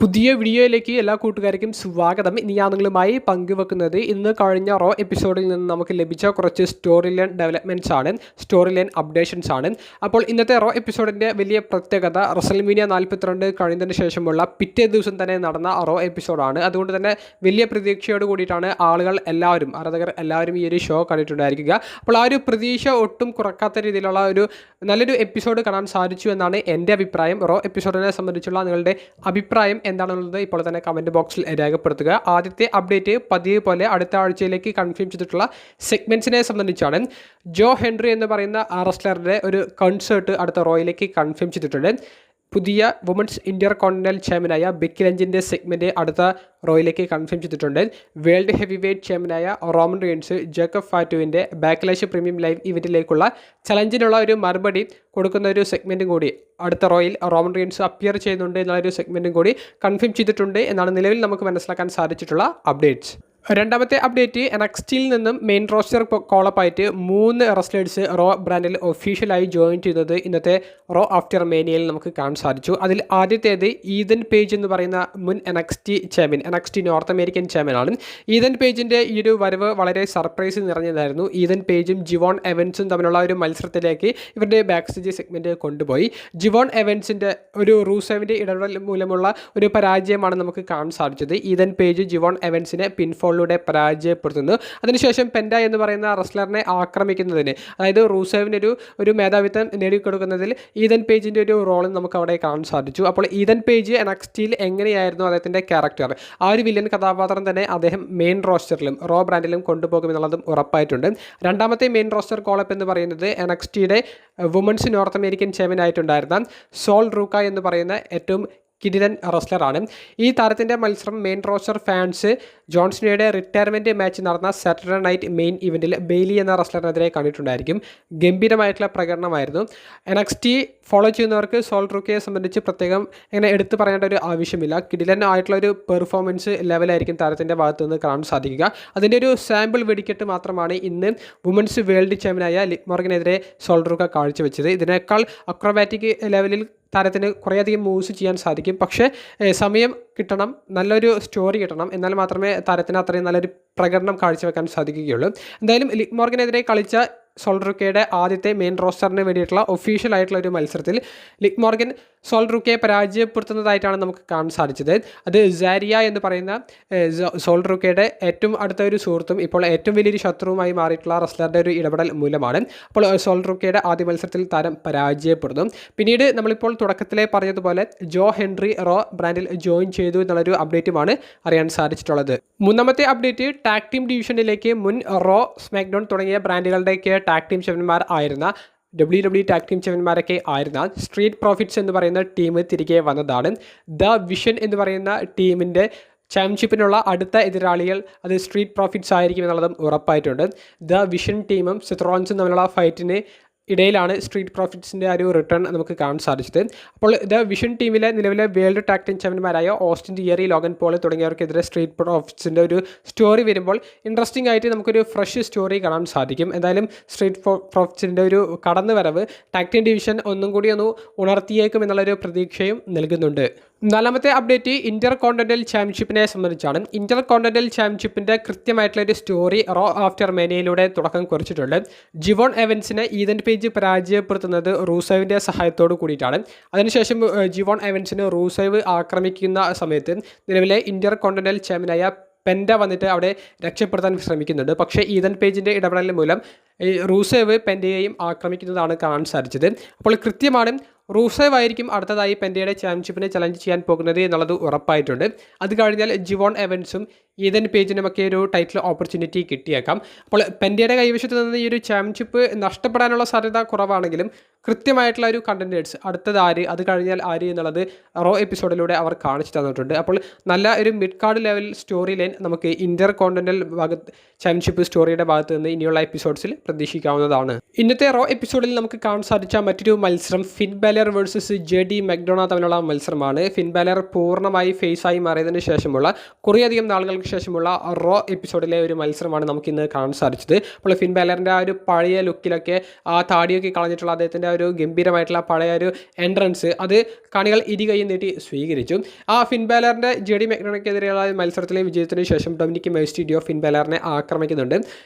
പുതിയ വീഡിയോയിലേക്ക് എല്ലാ കൂട്ടുകാർക്കും സ്വാഗതം. ഇനി ഞാൻ നിങ്ങളുമായി പങ്കുവെക്കുന്നത് ഇന്ന് കഴിഞ്ഞ റോ എപ്പിസോഡിൽ നിന്ന് നമുക്ക് ലഭിച്ച കുറച്ച് സ്റ്റോറി ലൈൻ ഡെവലപ്മെൻറ്റ്സ് ആണ്, സ്റ്റോറി ലൈൻ അപ്ഡേഷൻസ് ആണ്. അപ്പോൾ ഇന്നത്തെ റോ എപ്പിസോഡിൻ്റെ വലിയ പ്രത്യേകത റസൽമീനിയ 42 കഴിഞ്ഞതിന് ശേഷമുള്ള പിറ്റേ ദിവസം തന്നെ നടന്ന റോ എപ്പിസോഡാണ്. അതുകൊണ്ട് തന്നെ വലിയ പ്രതീക്ഷയോട് കൂടിയിട്ടാണ് ആരാധകർ എല്ലാവരും ഈ ഒരു ഷോ കണ്ടിട്ടുണ്ടായിരിക്കുക. അപ്പോൾ ആ ഒരു പ്രതീക്ഷ ഒട്ടും കുറക്കാത്ത രീതിയിലുള്ള ഒരു നല്ലൊരു എപ്പിസോഡ് കാണാൻ സാധിച്ചു എന്നാണ് എൻ്റെ അഭിപ്രായം. റോ എപ്പിസോഡിനെ സംബന്ധിച്ചുള്ള നിങ്ങളുടെ അഭിപ്രായം എന്താണെന്നുള്ളത് ഇപ്പോൾ തന്നെ കമൻറ്റ് ബോക്സിൽ രേഖപ്പെടുത്തുക. ആദ്യത്തെ അപ്ഡേറ്റ് പതിവ് പോലെ അടുത്ത ആഴ്ചയിലേക്ക് കൺഫേം ചെയ്തിട്ടുള്ള സെഗ്മെൻറ്റ്സിനെ സംബന്ധിച്ചാണ്. ജോ ഹെൻറി എന്ന് പറയുന്ന റെസ്ലറുടെ ഒരു കൺസേർട്ട് അടുത്ത റോയിലേക്ക് കൺഫേം ചെയ്തിട്ടുണ്ട്. പുതിയ വുമൻസ് ഇന്റർ കോണ്ടിനെൻ്റൽ ചാമ്പ്യനായ ബെക്കി ലഞ്ചിൻ്റെ സെഗ്മെൻറ്റ് അടുത്ത റോയിലേക്ക് കൺഫേം ചെയ്തിട്ടുണ്ട്. വേൾഡ് ഹെവി വെയ്റ്റ് ചാമ്പ്യനായ റോമൻ റീൻസ് ജേക്കബ് ഫാറ്റുവിൻ്റെ ബാക്ക്ലാഷ് പ്രീമിയം ലൈവ് ഇവൻറ്റിലേക്കുള്ള ചലഞ്ചിനുള്ള ഒരു മറുപടി കൊടുക്കുന്ന ഒരു സെഗ്മെൻറ്റും കൂടി അടുത്ത റോയിൽ റോമൻ റീൻസ് അപ്പിയർ ചെയ്യുന്നുണ്ട് എന്നുള്ളൊരു സെഗ്മെൻറ്റും കൂടി കൺഫേം ചെയ്തിട്ടുണ്ട് എന്നാണ് നിലവിൽ നമുക്ക് മനസ്സിലാക്കാൻ സാധിച്ചിട്ടുള്ള അപ്ഡേറ്റ്സ്. രണ്ടാമത്തെ അപ്ഡേറ്റ് NXTയിൽ നിന്നും മെയിൻ റോസ്റ്റർ കോളപ്പായിട്ട് 3 റെസ്ലേഴ്സ് റോ ബ്രാൻഡിൽ ഒഫീഷ്യലായി ജോയിൻ ചെയ്തത് ഇന്നത്തെ റോ ആഫ്റ്റർ മേനിയയിൽ നമുക്ക് കാണാൻ സാധിച്ചു. അതിൽ ആദ്യത്തേത് ഈതൻ പേജ് എന്ന് പറയുന്ന മുൻ NXT champion, NXT north American ചാമ്പ്യനാണ്. ഈതൻ പേജിൻ്റെ ഈ ഒരു വരവ് വളരെ സർപ്രൈസ് നിറഞ്ഞതായിരുന്നു. ഈതൻ പേജും ജിവോൺ എവൻസും തമ്മിലുള്ള ഒരു മത്സരത്തിലേക്ക് ഇവരുടെ ബാക്ക് സ്റ്റേജ് സെഗ്മെൻറ്റ് കൊണ്ടുപോയി. ജിവോൺ എവൻസിൻ്റെ ഒരു റൂസേവിൻ്റെ ഇടപെടൽ മൂലമുള്ള ഒരു പരാജയമാണ് നമുക്ക് കാണാൻ സാധിച്ചത്. ഈതൻ പേജ് ജിവോൺ എവൻസിനെ പിൻഫോൾ ലൂടെ പരാജയപ്പെടുത്തുന്നു. അതിനുശേഷം പെൻഡ എന്ന് പറയുന്ന റെസ്ലറിനെ ആക്രമിക്കുന്നതിന്, അതായത് റൂസേവിന് ഒരു മേധാവിത്വം നേടിക്കൊടുക്കുന്നതിൽ ഈതൻ പേജിൻ്റെ ഒരു റോളും നമുക്ക് അവിടെ കാണാൻ സാധിച്ചു. അപ്പോൾ ഈതൻ പേജ് NXTയിൽ എങ്ങനെയായിരുന്നു അദ്ദേഹത്തിൻ്റെ ക്യാരക്ടർ, ആ ഒരു വില്ലൻ കഥാപാത്രം തന്നെ അദ്ദേഹം മെയിൻ റോസ്റ്ററിലും റോ ബ്രാൻഡിലും കൊണ്ടുപോകുമെന്നുള്ളതും ഉറപ്പായിട്ടുണ്ട്. രണ്ടാമത്തെ മെയിൻ റോസ്റ്റർ കോളപ്പ് എന്ന് പറയുന്നത് NXTയുടെ വുമൻസ് നോർത്ത് അമേരിക്കൻ ചാമ്പ്യൻ ആയിട്ടുണ്ടായിരുന്ന സോൾ റൂക്ക എന്ന് പറയുന്ന ഏറ്റവും കിടിലൻ റെസ്ലറാണ്. ഈ താരത്തിൻ്റെ മത്സരം മെയിൻ റോസ്റ്റർ ഫാൻസ് ജോൺസണിയുടെ റിട്ടയർമെൻറ്റ് മാച്ച് നടന്ന സാറ്റർഡേ നൈറ്റ് മെയിൻ ഇവൻറ്റിൽ ബെയ്ലി എന്ന റെസ്ലറിനെതിരെ കണ്ടിട്ടുണ്ടായിരിക്കും. ഗംഭീരമായിട്ടുള്ള പ്രകടനമായിരുന്നു. NXT ഫോളോ ചെയ്യുന്നവർക്ക് സോൾ റൂക്കയെ സംബന്ധിച്ച് പ്രത്യേകം ഇങ്ങനെ എടുത്തു പറയേണ്ട ഒരു ആവശ്യമില്ല. കിടിലൻ ആയിട്ടുള്ള ഒരു പെർഫോമൻസ് ലെവലായിരിക്കും താരത്തിൻ്റെ ഭാഗത്തു നിന്ന് കാണാൻ സാധിക്കുക. അതിൻ്റെ ഒരു സാമ്പിൾ വെടിക്കെട്ട് മാത്രമാണ് ഇന്ന് വുമൻസ് വേൾഡ് ചാമ്പ്യനായ ലിവ് മോർഗനെതിരെ സോൾ റൂക്ക കാഴ്ചവെച്ചത്. ഇതിനേക്കാൾ അക്രോബാറ്റിക് ലെവലിൽ താരത്തിന് കുറേയധികം മൂവ്സ് ചെയ്യാൻ സാധിക്കും. പക്ഷേ സമയം കിട്ടണം, നല്ലൊരു സ്റ്റോറി കിട്ടണം, എന്നാൽ മാത്രമേ താരത്തിന് അത്രയും നല്ലൊരു പ്രകടനം കാഴ്ചവെക്കാൻ സാധിക്കുകയുള്ളൂ. എന്തായാലും ലിവ് മോർഗനെതിരെ കളിച്ച സോൾ റൂക്കയുടെ ആദ്യത്തെ മെയിൻ റോസ്റ്ററിന് വേണ്ടിയിട്ടുള്ള ഒഫീഷ്യൽ ആയിട്ടുള്ള ഒരു മത്സരത്തിൽ ലിവ് മോർഗൻ സോൾ റൂക്കയെ പരാജയപ്പെടുത്തുന്നതായിട്ടാണ് നമുക്ക് കാണാൻ സാധിച്ചത്. അത് സാരിയ എന്ന് പറയുന്ന സോൾ റൂക്കയുടെ ഏറ്റവും അടുത്ത ഒരു സുഹൃത്തും ഇപ്പോൾ ഏറ്റവും വലിയൊരു ശത്രുവുമായി മാറിയിട്ടുള്ള റെസ്ലറുടെ ഒരു ഇടപെടൽ മൂലമാണ്. അപ്പോൾ സോൾ റൂക്കയുടെ ആദ്യ മത്സരത്തിൽ താരം പരാജയപ്പെടുന്നു. പിന്നീട് നമ്മളിപ്പോൾ തുടക്കത്തിലെ പറഞ്ഞതുപോലെ ജോ ഹെൻറി റോ ബ്രാൻഡിൽ ജോയിൻ ചെയ്തു എന്നുള്ളൊരു അപ്ഡേറ്റുമാണ് അറിയാൻ സാധിച്ചിട്ടുള്ളത്. മൂന്നാമത്തെ അപ്ഡേറ്റ് ടാഗ് ടീം ഡിവിഷനിലേക്ക് മുൻ റോ, സ്മാക്ഡൗൺ തുടങ്ങിയ ബ്രാൻഡുകളുടെയൊക്കെ ടാഗ് ടീം ചാമ്പ്യന്മാർ ആയിരുന്ന WWE ടാഗ് ടീം ചാമ്പ്യന്മാരൊക്കെ ആയിരുന്ന സ്ട്രീറ്റ് പ്രോഫിറ്റ്സ് എന്ന് പറയുന്ന ടീം തിരികെ വന്നതാണ്. ദ വിഷൻ എന്ന് പറയുന്ന ടീമിൻ്റെ ചാമ്പ്യൻഷിപ്പിനുള്ള അടുത്ത എതിരാളികൾ അത് സ്ട്രീറ്റ് പ്രോഫിറ്റ്സ് ആയിരിക്കും എന്നുള്ളതും ഉറപ്പായിട്ടുണ്ട്. ദ വിഷൻ ടീമും സെത്രോൺസും തമ്മിലുള്ള ഫൈറ്റിന് ഇടയിലാണ് സ്ട്രീറ്റ് പ്രോഫിറ്റ്സിൻ്റെ ഒരു റിട്ടേൺ നമുക്ക് കാണാൻ സാധിച്ചത്. അപ്പോൾ ദ വിഷൻ ടീമിലെ നിലവിലെ വേൾഡ് ടാഗ് ടീം ചാമ്പ്യന്മാരായ ഓസ്റ്റിൻ തിയറി, ലോഗൻ പോൾ തുടങ്ങിയവർക്കെതിരെ സ്ട്രീറ്റ് പ്രോഫിറ്റ്സിൻ്റെ ഒരു സ്റ്റോറി വരുമ്പോൾ ഇൻട്രസ്റ്റിംഗ് ആയിട്ട് നമുക്കൊരു ഫ്രഷ് സ്റ്റോറി കാണാൻ സാധിക്കും. എന്തായാലും സ്ട്രീറ്റ് പ്രോഫിറ്റ്സിൻ്റെ ഒരു കടന്നുവരവ് ടാഗ് ടീം ഡിവിഷൻ ഒന്നും കൂടി ഒന്ന് ഉണർത്തിയേക്കും എന്നുള്ളൊരു പ്രതീക്ഷയും നൽകുന്നുണ്ട്. നാലാമത്തെ അപ്ഡേറ്റ് ഇന്റർ കോണ്ടിനെൻ്റൽ ചാമ്പ്യൻഷിപ്പിനെ സംബന്ധിച്ചാണ്. ഇന്റർ കോണ്ടിനെൻ്റൽ ചാമ്പ്യൻഷിപ്പിൻ്റെ കൃത്യമായിട്ടുള്ളൊരു സ്റ്റോറി റോ ആഫ്റ്റർ മേനിയയിലൂടെ തുടക്കം കുറിച്ചിട്ടുണ്ട്. ജിവോൺ എവൻസിനെ ഈതൻ പേജ് പരാജയപ്പെടുത്തുന്നത് റൂസേവിൻ്റെ സഹായത്തോട് കൂടിയിട്ടാണ്. അതിനുശേഷം ജിവോൺ എവൻസിന് റൂസേവ് ആക്രമിക്കുന്ന സമയത്ത് നിലവിലെ ഇന്റർ കോണ്ടിനെൻ്റൽ ചാമ്പ്യനായ പെൻഡ വന്നിട്ട് അവിടെ രക്ഷപ്പെടുത്താൻ ശ്രമിക്കുന്നുണ്ട്. പക്ഷേ ഈതൻ പേജിൻ്റെ ഇടപെടൽ മൂലം റൂസേവ് പെൻഡയെയും ആക്രമിക്കുന്നതാണ് കാണാൻ സാധിച്ചത്. അപ്പോൾ കൃത്യമാണ് റൂസേവ് ആയിരിക്കും അടുത്തതായി പെൻഡയുടെ ചാമ്പ്യൻഷിപ്പിനെ ചലഞ്ച് ചെയ്യാൻ പോകുന്നത് എന്നുള്ളത് ഉറപ്പായിട്ടുണ്ട്. അത് കഴിഞ്ഞാൽ ജിവോൺ എവൻസും ഈതൻ പേജിനുമൊക്കെ ഒരു ടൈറ്റിൽ ഓപ്പർച്യൂണിറ്റി കിട്ടിയേക്കാം. അപ്പോൾ പെൻഡയുടെ കൈവശത്ത് നിന്ന് ഈ ഒരു ചാമ്പ്യൻഷിപ്പ് നഷ്ടപ്പെടാനുള്ള സാധ്യത കുറവാണെങ്കിലും കൃത്യമായിട്ടുള്ള ഒരു കണ്ടൻറ്റേഴ്സ് അടുത്തത് ആര്, അത് കഴിഞ്ഞാൽ ആര് എന്നുള്ളത് റോ എപ്പിസോഡിലൂടെ അവർ കാണിച്ചു തന്നിട്ടുണ്ട്. അപ്പോൾ നല്ല ഒരു mid card level story line നമുക്ക് ഇന്റർ കോണ്ടിനെൻ്റൽ ചാമ്പ്യൻഷിപ്പ് സ്റ്റോറിയുടെ ഭാഗത്ത് നിന്ന് ഇനിയുള്ള എപ്പിസോഡ്സിൽ പ്രതീക്ഷിക്കാവുന്നതാണ്. ഇന്നത്തെ റോ എപ്പിസോഡിൽ നമുക്ക് കാണാൻ സാധിച്ച മറ്റൊരു മത്സരം ഫിൻ ബാലർ വേഴ്സസ് JD മെക്ഡോണ തമ്മിലുള്ള മത്സരമാണ്. ഫിൻ ബാലർ പൂർണ്ണമായി ഫേസായി മാറിയതിന് ശേഷമുള്ള കുറേയധികം നാളുകൾക്ക് ശേഷമുള്ള റോ എപ്പിസോഡിലെ ഒരു മത്സരമാണ് നമുക്കിന്ന് കാണാൻ സാധിച്ചത്. അപ്പോൾ ഫിൻ ബാലറിൻ്റെ ആ ഒരു പഴയ ലുക്കിലൊക്കെ ആ താടിയൊക്കെ കളഞ്ഞിട്ടുള്ള അദ്ദേഹത്തിൻ്റെ ആ ഒരു ഗംഭീരമായിട്ടുള്ള പഴയ ഒരു എൻട്രൻസ് അത് കാണികൾ ഇരുകൈ നീട്ടി സ്വീകരിച്ചു. ആ ഫിൻ ബാലറിൻ്റെ JD മെക്ഡോണയ്ക്കെതിരെയുള്ള മത്സരത്തിലെ വിജയത്തിന് ശേഷം ഡൊമിനിക് മെയ്സ്റ്റീരിയോ ഫിൻ ബാലറിനെ ആക്രമിക്കുന്നുണ്ട്.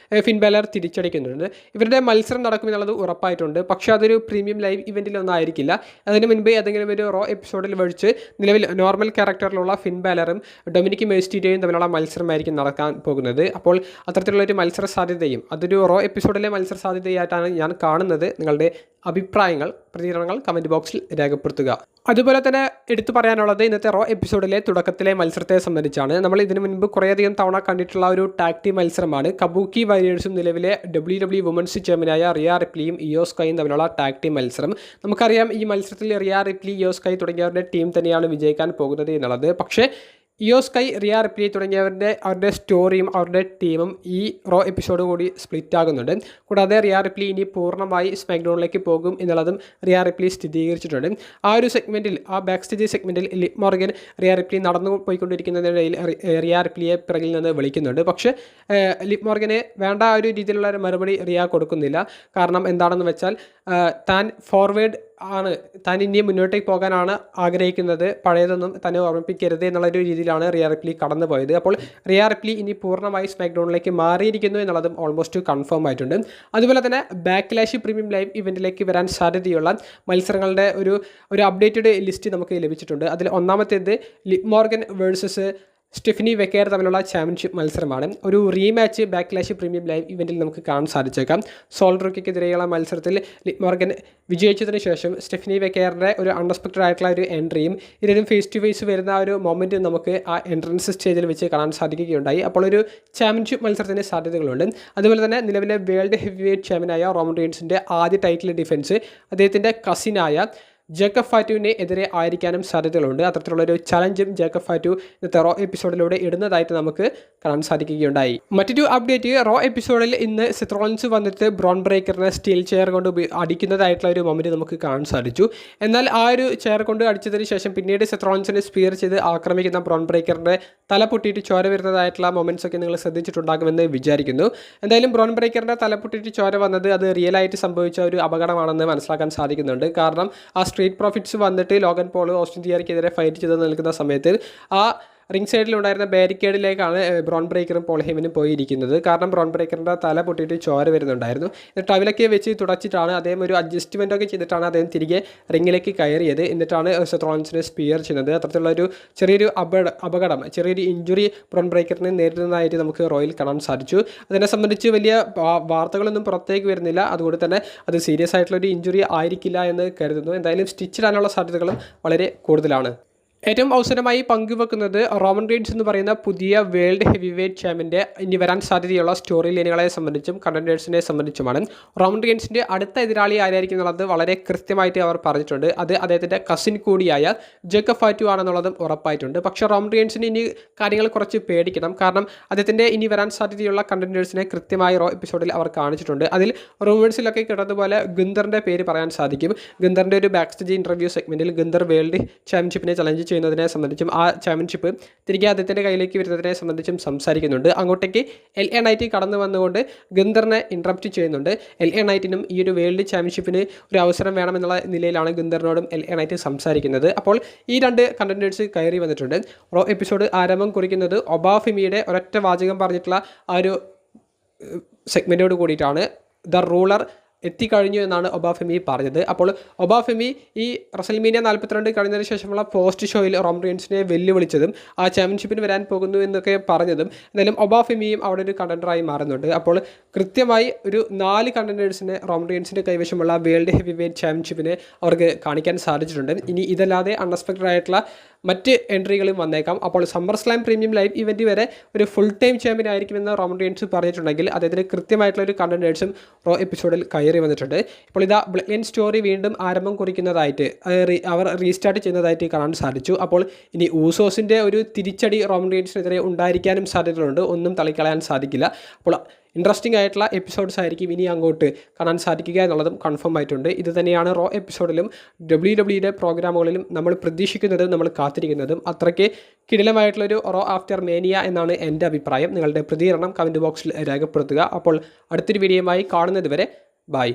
ഫിൻ ബാലർ തിരിച്ചടിക്കുന്നുണ്ട്. ഇവരുടെ മത്സരം നടക്കുമെന്നുള്ളത് ഉറപ്പായിട്ടുണ്ട്. പക്ഷേ അതൊരു പ്രീമിയം ലൈവ് ഇവൻറ്റിലൊന്നും ആയിരിക്കില്ല. അതിന് മുൻപ് ഏതെങ്കിലും ഒരു റോ എപ്പിസോഡിൽ വഴിച്ച് നിലവിൽ നോർമൽ ക്യാരക്ടറിലുള്ള ഫിൻ ബാലറും ഡൊമിനിക് മെയ്സ്റ്റീരിയോയും തമ്മിലുള്ള മത്സരമായിരിക്കും നടക്കാൻ പോകുന്നത്. അപ്പോൾ അത്തരത്തിലുള്ളൊരു മത്സര സാധ്യതയും അതൊരു റോ എപ്പിസോഡിലെ മത്സര സാധ്യതയായിട്ടാണ് ഞാൻ കാണുന്നത്. നിങ്ങളുടെ അഭിപ്രായങ്ങൾ, പ്രതികരണങ്ങൾ കമൻറ്റ് ബോക്സിൽ രേഖപ്പെടുത്തുക. അതുപോലെ തന്നെ എടുത്തു പറയാനുള്ളത് ഇന്നത്തെ റോ എപ്പിസോഡിലെ തുടക്കത്തിലെ മത്സരത്തെ സംബന്ധിച്ചാണ്. നമ്മൾ ഇതിനു മുൻപ് കുറേയധികം തവണ കണ്ടിട്ടുള്ള ഒരു ടാഗ് ടീം മത്സരമാണ്. കബൂക്കി വാരിയേഴ്സും നിലവിലെ WWE വുമൻസ് ചാമ്പ്യനായ റിയ റിപ്ലിയും ഇയോ സ്കൈയും തമ്മിലുള്ള ടാഗ് ടീം മത്സരം. നമുക്കറിയാം ഈ മത്സരത്തിൽ റിയ റിപ്ലി, ഇയോ സ്കൈ തുടങ്ങിയവരുടെ ടീം തന്നെയാണ് വിജയിക്കാൻ പോകുന്നത് എന്നുള്ളത്. പക്ഷേ ഇയോ സ്കൈ, റിയ റിപ്ലി തുടങ്ങിയവരുടെ സ്റ്റോറിയും അവരുടെ ടീമും ഈ റോ എപ്പിസോഡ് കൂടി സ്പ്ലിറ്റ് ആകുന്നുണ്ട്. കൂടാതെ റിയ റിപ്ലി ഇനി പൂർണ്ണമായി സ്മാക്ഡൗണിലേക്ക് പോകും എന്നുള്ളതും റിയ റിപ്ലി സ്ഥിരീകരിച്ചിട്ടുണ്ട്. ആ ഒരു സെഗ്മെൻറ്റിൽ, ആ ബാക്ക് സ്റ്റേജ് സെഗ്മെൻറ്റിൽ ലിവ് മോർഗൻ റിയ റിപ്ലി നടന്നു പോയിക്കൊണ്ടിരിക്കുന്നതിനിടയിൽ റിയ റിപ്ലിയെ പിറകിൽ നിന്ന് വിളിക്കുന്നുണ്ട്. പക്ഷേ ലിവ് മോർഗന് വേണ്ട ആ ഒരു രീതിയിലുള്ള ഒരു മറുപടി റിയ കൊടുക്കുന്നില്ല. കാരണം എന്താണെന്ന് വെച്ചാൽ താൻ ഫോർവേഡ് ആണ്, താൻ ഇനി മുന്നോട്ടേക്ക് പോകാനാണ് ആഗ്രഹിക്കുന്നത്, പഴയതൊന്നും തന്നെ ഓർമ്മിപ്പിക്കരുത് എന്നുള്ളൊരു രീതിയിലാണ് റിയ റിപ്ലി കടന്നു പോയത്. അപ്പോൾ റിയ റിപ്ലി ഇനി പൂർണ്ണമായി സ്മാക്ഡൗണിലേക്ക് മാറിയിരിക്കുന്നു എന്നുള്ളതും ഓൾമോസ്റ്റ് കൺഫേം ആയിട്ടുണ്ട്. അതുപോലെ തന്നെ ബാക്ക്ലാഷ് പ്രീമിയം ലൈവ് ഇവൻറ്റിലേക്ക് വരാൻ സാധ്യതയുള്ള മത്സരങ്ങളുടെ ഒരു അപ്ഡേറ്റഡ് ലിസ്റ്റ് നമുക്ക് ലഭിച്ചിട്ടുണ്ട്. അതിൽ ഒന്നാമത്തേത് ലിവ് മോർഗൻ വേഴ്സസ് സ്റ്റെഫനി വെക്കേർ തമ്മിലുള്ള ചാമ്പ്യൻഷിപ്പ് മത്സരമാണ്. ഒരു റീമാച്ച് ബാക്ക്ലാഷ് പ്രീമിയം ലൈവ് ഇവൻറ്റിൽ നമുക്ക് കാണാൻ സാധിച്ചേക്കാം. സോൾഡർക്കെതിരെയുള്ള മത്സരത്തിൽ ലിവ് മോർഗൻ വിജയിച്ചതിന് ശേഷം സ്റ്റെഫനി വെക്കേറിൻ്റെ ഒരു അൺഎക്സ്പെക്റ്റഡ് ആയിട്ടുള്ള ഒരു എൻട്രിയും ഇരുവരും ഫേസ് ടു ഫേസ് വരുന്ന ആ ഒരു മൊമെൻറ്റ് നമുക്ക് ആ എൻട്രൻസ് സ്റ്റേജിൽ വെച്ച് കാണാൻ സാധിക്കുകയുണ്ടായി. അപ്പോൾ ഒരു ചാമ്പ്യൻഷിപ്പ് മത്സരത്തിന് സാധ്യതകളുണ്ട്. അതുപോലെ തന്നെ നിലവിലെ വേൾഡ് ഹെവി വെയ്റ്റ് ചാമ്പ്യനായ റോമൻ റീൻസിൻ്റെ ആദ്യ ടൈറ്റിൽ ഡിഫൻസ് അദ്ദേഹത്തിൻ്റെ കസിനായ ജേക്കബ് ഫാറ്റുവിനെ എതിരെ ആയിരിക്കാനും സാധ്യതകളുണ്ട്. അത്തരത്തിലുള്ളൊരു ചലഞ്ചും ജേക്കബ് ഫാറ്റു ഇന്നത്തെ റോ എപ്പിസോഡിലൂടെ ഇടുന്നതായിട്ട് നമുക്ക് കാണാൻ സാധിക്കുകയുണ്ടായി. മറ്റൊരു അപ്ഡേറ്റ്, റോ എപ്പിസോഡിൽ ഇന്ന് സെത്ത് റോളിൻസ് വന്നിട്ട് ബ്രോൺ ബ്രേക്കറിനെ സ്റ്റീൽ ചെയർ കൊണ്ട് അടിക്കുന്നതായിട്ടുള്ള ഒരു മൊമെൻറ്റ് നമുക്ക് കാണാൻ സാധിച്ചു. എന്നാൽ ആ ഒരു ചെയർ കൊണ്ട് അടിച്ചതിന് ശേഷം പിന്നീട് സെത്ത് റോളിൻസിനെ സ്പിയർ ചെയ്ത് ആക്രമിക്കുന്ന ബ്രോൺ ബ്രേക്കറിൻ്റെ തല പൊട്ടിയിട്ട് ചോര വരുന്നതായിട്ടുള്ള മൊമെൻറ്റ്സ് ഒക്കെ നിങ്ങൾ ശ്രദ്ധിച്ചിട്ടുണ്ടാകുമെന്ന് വിചാരിക്കുന്നു. എന്തായാലും ബ്രോൺ ബ്രേക്കറിൻ്റെ തല പൊട്ടിയിട്ട് ചോര വന്നത് അത് റിയലായിട്ട് സംഭവിച്ച ഒരു അപകടമാണെന്ന് മനസ്സിലാക്കാൻ സാധിക്കുന്നുണ്ട്. കാരണം ആ സ്ട്രീറ്റ് പ്രോഫിറ്റ്സ് വന്നിട്ട് ലോഗൻ പോൾ ഓസ്റ്റിൻ തിയറിക്കെതിരെ ഫൈറ്റ് ചെയ്ത് നിൽക്കുന്ന സമയത്ത് ആ റിംഗ് സൈഡിലുണ്ടായിരുന്ന ബാരിക്കേഡിലേക്കാണ് ബ്രോൺ ബ്രേക്കറും പോൾ ഹെയ്മനും പോയിരിക്കുന്നത്. കാരണം ബ്രോൺ ബ്രേക്കറിൻ്റെ തല പൊട്ടിയിട്ട് ചോര വരുന്നുണ്ടായിരുന്നു. എന്നിട്ട് അവലൊക്കെ വെച്ച് തുടച്ചിട്ടാണ് അദ്ദേഹം ഒരു അഡ്ജസ്റ്റ്മെൻ്റ് ഒക്കെ ചെയ്തിട്ടാണ് അദ്ദേഹം തിരികെ റിങ്ങിലേക്ക് കയറിയത്. എന്നിട്ടാണ് സെത്ത് റോളിൻസിനെ സ്പിയർ ചെയ്യുന്നത്. അത്തരത്തിലുള്ളൊരു ചെറിയൊരു അപകടം, ചെറിയൊരു ഇഞ്ചുറി ബ്രോൺ ബ്രേക്കറിനെ നേരിടുന്നതായിട്ട് നമുക്ക് റോയിൽ കാണാൻ സാധിച്ചു. അതിനെ സംബന്ധിച്ച് വലിയ വാർത്തകളൊന്നും പുറത്തേക്ക് വരുന്നില്ല. അതുകൊണ്ട് തന്നെ അത് സീരിയസ് ആയിട്ടുള്ളൊരു ഇഞ്ചുറി ആയിരിക്കില്ല എന്ന് കരുതുന്നു. എന്തായാലും സ്റ്റിച്ച് ഇടാനുള്ള സാധ്യതകളും വളരെ കൂടുതലാണ്. ഏറ്റവും അവസരമായി പങ്കുവെക്കുന്നത് റോമൻ റീൻസ് എന്ന് പറയുന്ന പുതിയ വേൾഡ് ഹെവി വെയ്റ്റ് ചാമ്പ്യൻ്റെ ഇനി വരാൻ സാധ്യതയുള്ള സ്റ്റോറി ലൈനുകളെ സംബന്ധിച്ചും കണ്ടന്റേഴ്സിനെ സംബന്ധിച്ചുമാണ്. റോമൻ റീൻസിൻ്റെ അടുത്ത എതിരാളി ആരായിരിക്കും എന്നുള്ളത് വളരെ കൃത്യമായിട്ട് അവർ പറഞ്ഞിട്ടുണ്ട്. അത് അദ്ദേഹത്തിൻ്റെ കസിൻ കൂടിയായ ജേക്കബ് ഫാറ്റു ആണെന്നുള്ളതും ഉറപ്പായിട്ടുണ്ട്. പക്ഷേ റോമൻ റീൻസിന് ഇനി കാര്യങ്ങൾ കുറച്ച് പേടിക്കണം. കാരണം അദ്ദേഹത്തിൻ്റെ ഇനി വരാൻ സാധ്യതയുള്ള കണ്ടന്റേഴ്സിനെ കൃത്യമായി റോ എപ്പിസോഡിൽ അവർ കാണിച്ചിട്ടുണ്ട്. അതിൽ റൂമേഴ്സിലൊക്കെ കിടന്നതുപോലെ ഗുന്തറിൻ്റെ പേര് പറയാൻ സാധിക്കും. ഗുന്തറിൻ്റെ ഒരു ബാക്ക് സ്റ്റേജ് ഇൻ്റർവ്യൂ സെഗ്മെൻറ്റിൽ ഗുന്തർ വേൾഡ് ചാമ്പ്യൻഷിപ്പിനെ ചലഞ്ച് ചെയ്യുന്നതിനെ സംബന്ധിച്ചും ആ ചാമ്പ്യൻഷിപ്പ് തിരികെ അദ്ദേഹത്തിൻ്റെ കയ്യിലേക്ക് വരുന്നതിനെ സംബന്ധിച്ചും സംസാരിക്കുന്നുണ്ട്. അങ്ങോട്ടേക്ക് LA നൈറ്റ് കടന്നു വന്നുകൊണ്ട് ഗുന്തറിനെ ഇൻട്രപ്റ്റ് ചെയ്യുന്നുണ്ട്. LA നൈറ്റിനും ഈ ഒരു വേൾഡ് ചാമ്പ്യൻഷിപ്പിന് ഒരു അവസരം വേണമെന്നുള്ള നിലയിലാണ് ഗുന്തറിനോടും LA നൈറ്റ് സംസാരിക്കുന്നത്. അപ്പോൾ ഈ രണ്ട് കണ്ടന്റേഴ്സ് കയറി വന്നിട്ടുണ്ട്. റോ എപ്പിസോഡ് ആരംഭം കുറിക്കുന്നത് ഒബാഫെമിയുടെ ഒരൊറ്റ വാചകം പറഞ്ഞിട്ടുള്ള ആ ഒരു സെഗ്മെൻറ്റോട് കൂടിയിട്ടാണ്. ദ റൂളർ എത്തിക്കഴിഞ്ഞു എന്നാണ് ഒബാഫെമി പറഞ്ഞത്. അപ്പോൾ ഒബാഫെമി ഈ റസൽമീനിയ 42 കഴിഞ്ഞതിന് ശേഷമുള്ള പോസ്റ്റ് ഷോയിൽ റോമൻ റീൻസിനെ വെല്ലുവിളിച്ചതും ആ ചാമ്പ്യൻഷിപ്പിന് വരാൻ പോകുന്നു എന്നൊക്കെ പറഞ്ഞതും എന്തായാലും ഒബാഫെമിയും അവിടെ ഒരു കണ്ടൻഡറായി മാറുന്നുണ്ട്. അപ്പോൾ കൃത്യമായി ഒരു 4 കണ്ടൻഡേഴ്സിനെ റോമൻ റീൻസിൻ്റെ കൈവശമുള്ള വേൾഡ് ഹെവി വെയ്റ്റ് ചാമ്പ്യൻഷിപ്പിനെ അവർക്ക് കാണിക്കാൻ സാധിച്ചിട്ടുണ്ട്. ഇനി ഇതല്ലാതെ അൺഎക്സ്പെക്റ്റഡ് ആയിട്ടുള്ള മറ്റ് എൻട്രികളും വന്നേക്കാം. അപ്പോൾ summer slam premium live event വരെ ഒരു ഫുൾ ടൈം ചാമ്പ്യൻ ആയിരിക്കുമെന്ന് റോമൻ റീൻസ് പറഞ്ഞിട്ടുണ്ടെങ്കിൽ അദ്ദേഹത്തിന് കൃത്യമായിട്ടുള്ള ഒരു കണ്ടന്റേഴ്സും റോ എപ്പിസോഡിൽ കയറി വന്നിട്ടുണ്ട്. ഇപ്പോൾ ഇതാ ബ്ലഡ് ലൈൻ സ്റ്റോറി വീണ്ടും ആരംഭം കുറിക്കുന്നതായിട്ട് അവർ റീസ്റ്റാർട്ട് ചെയ്യുന്നതായിട്ട് കാണാൻ സാധിച്ചു. അപ്പോൾ ഇനി ഊസോസിൻ്റെ ഒരു തിരിച്ചടി റോമൻ റീൻസിനെതിരെ ഉണ്ടായിരിക്കാനും സാധ്യതകളുണ്ട്. ഒന്നും തള്ളിക്കളയാൻ സാധിക്കില്ല. അപ്പോൾ ഇൻട്രസ്റ്റിംഗ് ആയിട്ടുള്ള എപ്പിസോഡ്സ് ആയിരിക്കും ഇനി അങ്ങോട്ട് കാണാൻ സാധിക്കുക എന്നുള്ളതും കൺഫേം ആയിട്ടുണ്ട്. ഇത് തന്നെയാണ് റോ എപ്പിസോഡിലും WWE പ്രോഗ്രാമുകളിലും നമ്മൾ പ്രതീക്ഷിക്കുന്നതും നമ്മൾ കാത്തിരിക്കുന്നതും. അത്രയ്ക്ക് കിടിലമായിട്ടുള്ളൊരു റോ ആഫ്റ്റർ മേനിയ എന്നാണ് എൻ്റെ അഭിപ്രായം. നിങ്ങളുടെ പ്രതികരണം കമൻറ്റ് ബോക്സിൽ രേഖപ്പെടുത്തുക. അപ്പോൾ അടുത്തൊരു വീഡിയോയുമായി കാണുന്നത് വരെ ബൈ.